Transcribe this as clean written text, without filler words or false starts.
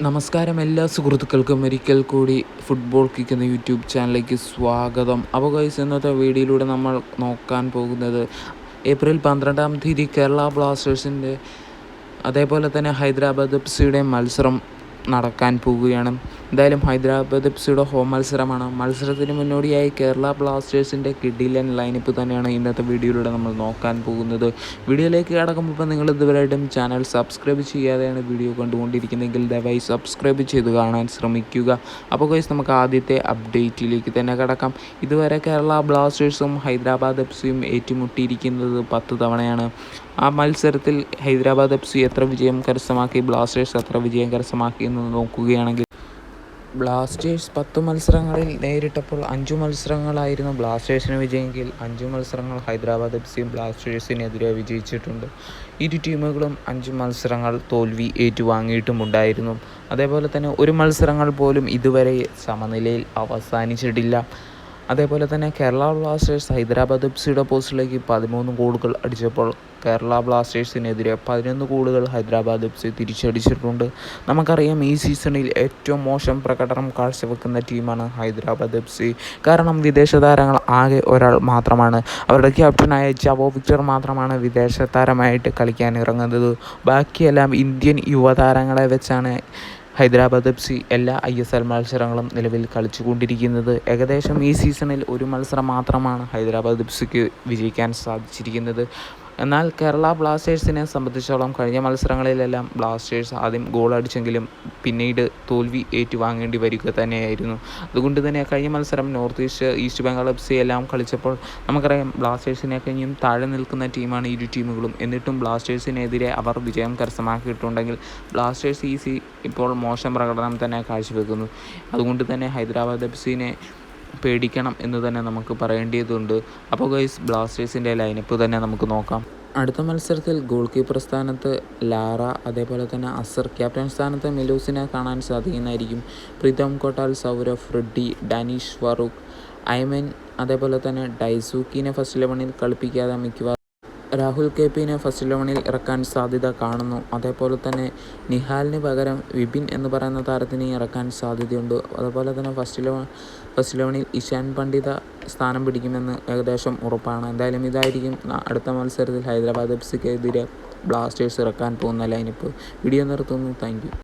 നമസ്കാരം എല്ലാ സുഹൃത്തുക്കൾക്കും ഒരിക്കൽ കൂടി ഫുട്ബോൾ കിക്ക് എന്ന യൂട്യൂബ് ചാനലിലേക്ക് സ്വാഗതം. അപ്പോൾ ഗൈസ്, ഇന്നത്തെ വീഡിയോയിലൂടെ നമ്മൾ നോക്കാൻ പോകുന്നത് ഏപ്രിൽ 12-ാം തീയതി കേരള ബ്ലാസ്റ്റേഴ്സിൻ്റെ അതേപോലെ തന്നെ ഹൈദരാബാദ് എഫ്.സിയുടെ മത്സരം നടക്കാൻ പോവുകയാണ്. എന്തായാലും ഹൈദരാബാദ് എഫ്.സിയുടെ ഹോം മത്സരമാണ്. മത്സരത്തിന് മുന്നോടിയായി കേരള ബ്ലാസ്റ്റേഴ്സിൻ്റെ കിടിലൻ ലൈനപ്പ് തന്നെയാണ് ഇന്നത്തെ വീഡിയോയിലൂടെ നമ്മൾ നോക്കാൻ പോകുന്നത്. വീഡിയോയിലേക്ക് കടക്കുമ്പോൾ നിങ്ങൾ ഇതുവരെയായിട്ടും ചാനൽ സബ്സ്ക്രൈബ് ചെയ്യാതെയാണ് വീഡിയോ കണ്ടുകൊണ്ടിരിക്കുന്നതെങ്കിൽ ദയവായി സബ്സ്ക്രൈബ് ചെയ്ത് കാണാൻ ശ്രമിക്കുക. അപ്പോൾ ഗൈസ്, നമുക്ക് ആദ്യത്തെ അപ്ഡേറ്റിലേക്ക് തന്നെ കടക്കാം. ഇതുവരെ കേരള ബ്ലാസ്റ്റേഴ്സും ഹൈദരാബാദ് എഫ്.സിയും ഏറ്റുമുട്ടിയിരിക്കുന്നത് 10 തവണയാണ്. ആ മത്സരത്തിൽ ഹൈദരാബാദ് എഫ്.സി എത്ര വിജയം കരസ്ഥമാക്കി, ബ്ലാസ്റ്റേഴ്സ് എത്ര വിജയം കരസ്ഥമാക്കി എന്ന് നോക്കുകയാണെങ്കിൽ ബ്ലാസ്റ്റേഴ്സ് 10 മത്സരങ്ങളിൽ നേരിട്ടപ്പോൾ 5 മത്സരങ്ങളായിരുന്നു ബ്ലാസ്റ്റേഴ്സിന് വിജയമെങ്കിൽ 5 മത്സരങ്ങൾ ഹൈദരാബാദ് എഫ്.സിയും ബ്ലാസ്റ്റേഴ്സിനെതിരെ വിജയിച്ചിട്ടുണ്ട്. ഇരു ടീമുകളും 5 മത്സരങ്ങൾ തോൽവി ഏറ്റുവാങ്ങിയിട്ടുമുണ്ടായിരുന്നു. അതേപോലെ തന്നെ ഒരു മത്സരങ്ങൾ പോലും ഇതുവരെ സമനിലയിൽ അവസാനിച്ചിട്ടില്ല. അതേപോലെ തന്നെ കേരള ബ്ലാസ്റ്റേഴ്സ് ഹൈദരാബാദ് എഫ്.സിയുടെ പോസ്റ്റിലേക്ക് 13 ഗോളുകൾ അടിച്ചപ്പോൾ കേരള ബ്ലാസ്റ്റേഴ്സിനെതിരെ 11 ഗോളുകൾ ഹൈദരാബാദ് എഫ്.സി തിരിച്ചടിച്ചിട്ടുണ്ട്. നമുക്കറിയാം, ഈ സീസണിൽ ഏറ്റവും മോശം പ്രകടനം കാഴ്ചവെക്കുന്ന ടീമാണ് ഹൈദരാബാദ് എഫ്.സി. കാരണം വിദേശ താരങ്ങൾ ആകെ ഒരാൾ മാത്രമാണ്. അവരുടെ ക്യാപ്റ്റനായ ജാവോ വിക്ടർ മാത്രമാണ് വിദേശ താരമായിട്ട് കളിക്കാൻ ഇറങ്ങുന്നത്. ബാക്കിയെല്ലാം ഇന്ത്യൻ യുവതാരങ്ങളെ വെച്ചാണ് ഹൈദരാബാദ് എഫ്.സി എല്ലാ ISL മത്സരങ്ങളും നിലവിൽ കളിച്ചുകൊണ്ടിരിക്കുന്നത്. ഏകദേശം ഈ സീസണിൽ ഒരു മത്സരം മാത്രമാണ് ഹൈദരാബാദ് എഫ്.സിക്ക് വിജയിക്കാൻ സാധിച്ചിരിക്കുന്നത്. എന്നാൽ കേരള ബ്ലാസ്റ്റേഴ്സിനെ സംബന്ധിച്ചോളം കഴിഞ്ഞ മത്സരങ്ങളിലെല്ലാം ബ്ലാസ്റ്റേഴ്സ് ആദ്യം ഗോൾ അടിച്ചെങ്കിലും പിന്നീട് തോൽവി ഏറ്റുവാങ്ങേണ്ടി വരിക തന്നെയായിരുന്നു. അതുകൊണ്ട് തന്നെ കഴിഞ്ഞ മത്സരം ഈസ്റ്റ് ബംഗാൾ എഫ്.സി എല്ലാം കളിച്ചപ്പോൾ നമുക്കറിയാം, ബ്ലാസ്റ്റേഴ്സിനെ കഴിഞ്ഞും താഴെ നിൽക്കുന്ന ടീമാണ് ഇരു ടീമുകളും. എന്നിട്ടും ബ്ലാസ്റ്റേഴ്സിനെതിരെ അവർ വിജയം കരസ്ഥമാക്കിയിട്ടുണ്ടെങ്കിൽ ബ്ലാസ്റ്റേഴ്സ് ഇപ്പോൾ മോശം പ്രകടനം തന്നെ കാഴ്ചവെക്കുന്നു. അതുകൊണ്ട് തന്നെ ഹൈദരാബാദ് എഫ്.സിനെ പേടിക്കണം എന്ന് തന്നെ നമുക്ക് പറയേണ്ടതുണ്ട്. അപ്പോൾ ഗൈസ്, ബ്ലാസ്റ്റേഴ്സിൻ്റെ ലൈനപ്പ് തന്നെ നമുക്ക് നോക്കാം. അടുത്ത മത്സരത്തിൽ ഗോൾ കീപ്പർ സ്ഥാനത്ത് ലാറ, അതേപോലെ തന്നെ അസർ, ക്യാപ്റ്റൻ സ്ഥാനത്ത് മെലൂസിനെ കാണാൻ സാധിക്കുന്നതായിരിക്കും. പ്രീതം കോട്ടാൽ, സൗരവ്, റെഡ്ഡി, ഡാനിഷ് ഫാറൂഖ്, ഐമൻ, അതേപോലെ തന്നെ ഡൈസൂക്കിനെ ഫസ്റ്റ് 11-ൽ കളിപ്പിക്കാതെ മിക്കവാറും രാഹുൽ KPനെ ഫസ്റ്റ് 11-ൽ ഇറക്കാൻ സാധ്യത കാണുന്നു. അതേപോലെ തന്നെ നിഹാലിന് പകരം വിപിൻ എന്ന് പറയുന്ന താരത്തിനെ ഇറക്കാൻ സാധ്യതയുണ്ട്. അതുപോലെ തന്നെ ഫസ്റ്റ് 11-ൽ ഇഷാൻ പണ്ഡിത സ്ഥാനം പിടിക്കുമെന്ന് ഏകദേശം ഉറപ്പാണ്. എന്തായാലും ഇതായിരിക്കും അടുത്ത മത്സരത്തിൽ ഹൈദരാബാദ് എഫ്.സിക്കെതിരെ ബ്ലാസ്റ്റേഴ്സ് ഇറക്കാൻ പോകുന്ന ലൈനപ്പ്. വീഡിയോ നിർത്തുന്നു. Thank you.